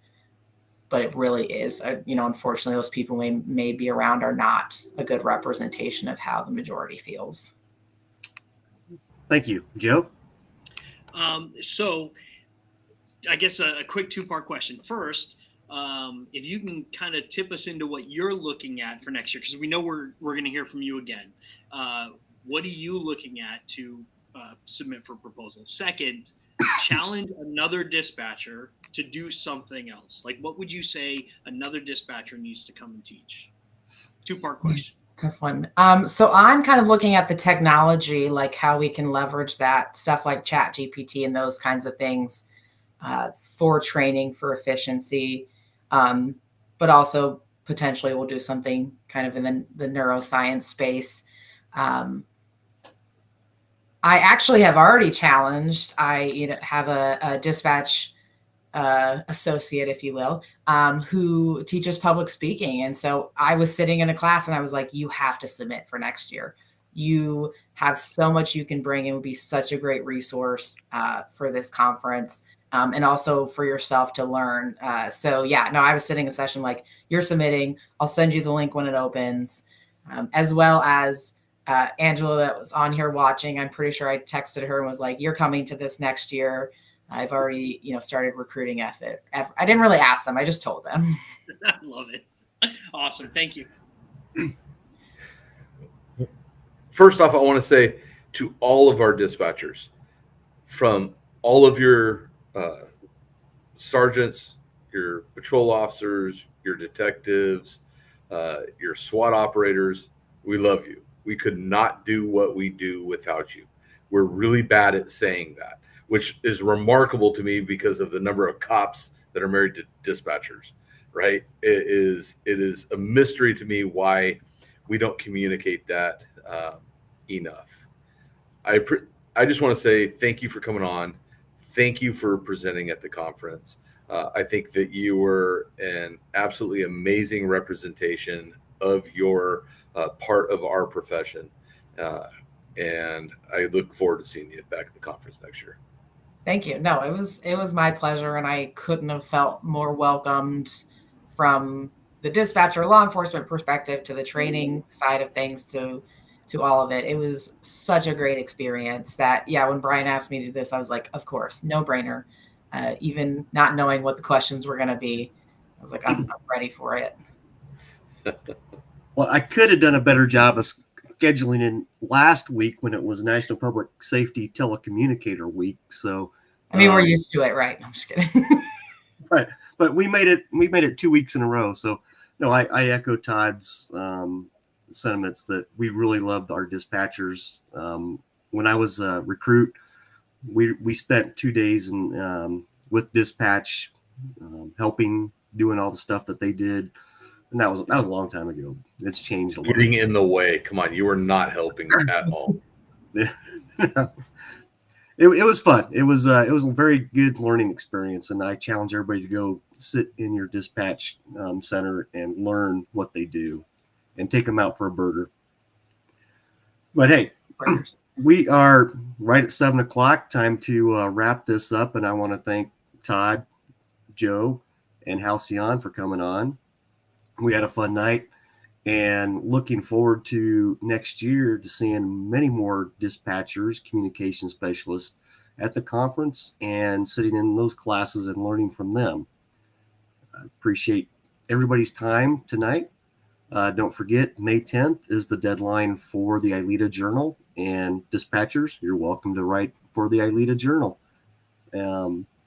it really is. Unfortunately, those people may be around are not a good representation of how the majority feels. Thank you. Joe? So I guess a quick two-part question. First, if you can kind of tip us into what you're looking at for next year, because we know we're going to hear from you again. What are you looking at to submit for proposals? Second, challenge another dispatcher to do something else. Like, what would you say another dispatcher needs to come and teach? Two-part question. Tough one. So I'm kind of looking at the technology, like how we can leverage that stuff like ChatGPT and those kinds of things for training, for efficiency. But also potentially we'll do something kind of in the neuroscience space. I actually have already challenged. I have a dispatch associate, if you will, who teaches public speaking. And so I was sitting in a class and I was like, you have to submit for next year. You have so much you can bring. It would be such a great resource for this conference, and also for yourself to learn. I was sitting a session like, you're submitting. I'll send you the link when it opens, as well as Angela that was on here watching. I'm pretty sure I texted her and was like, you're coming to this next year. I've already, started recruiting effort. I didn't really ask them. I just told them. I love it. Awesome. Thank you. First off, I want to say to all of our dispatchers, from all of your sergeants, your patrol officers, your detectives, your SWAT operators, we love you. We could not do what we do without you. We're really bad at saying that, which is remarkable to me because of the number of cops that are married to dispatchers, right? It is a mystery to me why we don't communicate that enough. I just want to say thank you for coming on. Thank you for presenting at the conference. I think that you were an absolutely amazing representation of your part of our profession. And I look forward to seeing you back at the conference next year. Thank you. No, it was my pleasure, and I couldn't have felt more welcomed from the dispatcher law enforcement perspective to the training side of things to all of it. It was such a great experience that, when Brian asked me to do this, I was like, of course, no brainer. Even not knowing what the questions were going to be, I was like, I'm ready for it. Well, I could have done a better job of scheduling in last week when it was National Public Safety Telecommunicator Week. So, I mean, we're used to it, right? No, I'm just kidding. but we made it 2 weeks in a row. So, no, I echo Todd's sentiments that we really loved our dispatchers. When I was a recruit, we spent 2 days with dispatch helping, doing all the stuff that they did. And that was a long time ago. It's changed a lot. Getting in the way. Come on, you were not helping at all. It was fun. It was a very good learning experience, and I challenge everybody to go sit in your dispatch center and learn what they do, and take them out for a burger. But hey, we are right at 7 o'clock. Time to wrap this up, and I want to thank Todd, Joe, and Halcyon for coming on. We had a fun night, and looking forward to next year to seeing many more dispatchers, communication specialists at the conference and sitting in those classes and learning from them. I appreciate everybody's time tonight. Don't forget, May 10th is the deadline for the ILEETA Journal, and dispatchers, you're welcome to write for the ILEETA Journal.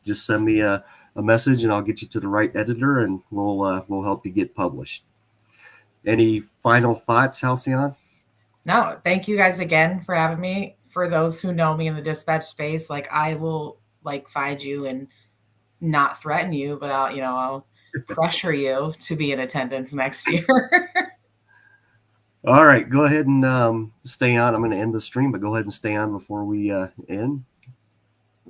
Just send me a message and I'll get you to the right editor, and we'll help you get published. Any final thoughts, Halcyon? No, thank you guys again for having me. For those who know me in the dispatch space, like I will find you and not threaten you, but I'll pressure you to be in attendance next year. All right, go ahead and stay on. I'm going to end the stream, but go ahead and stay on before we end.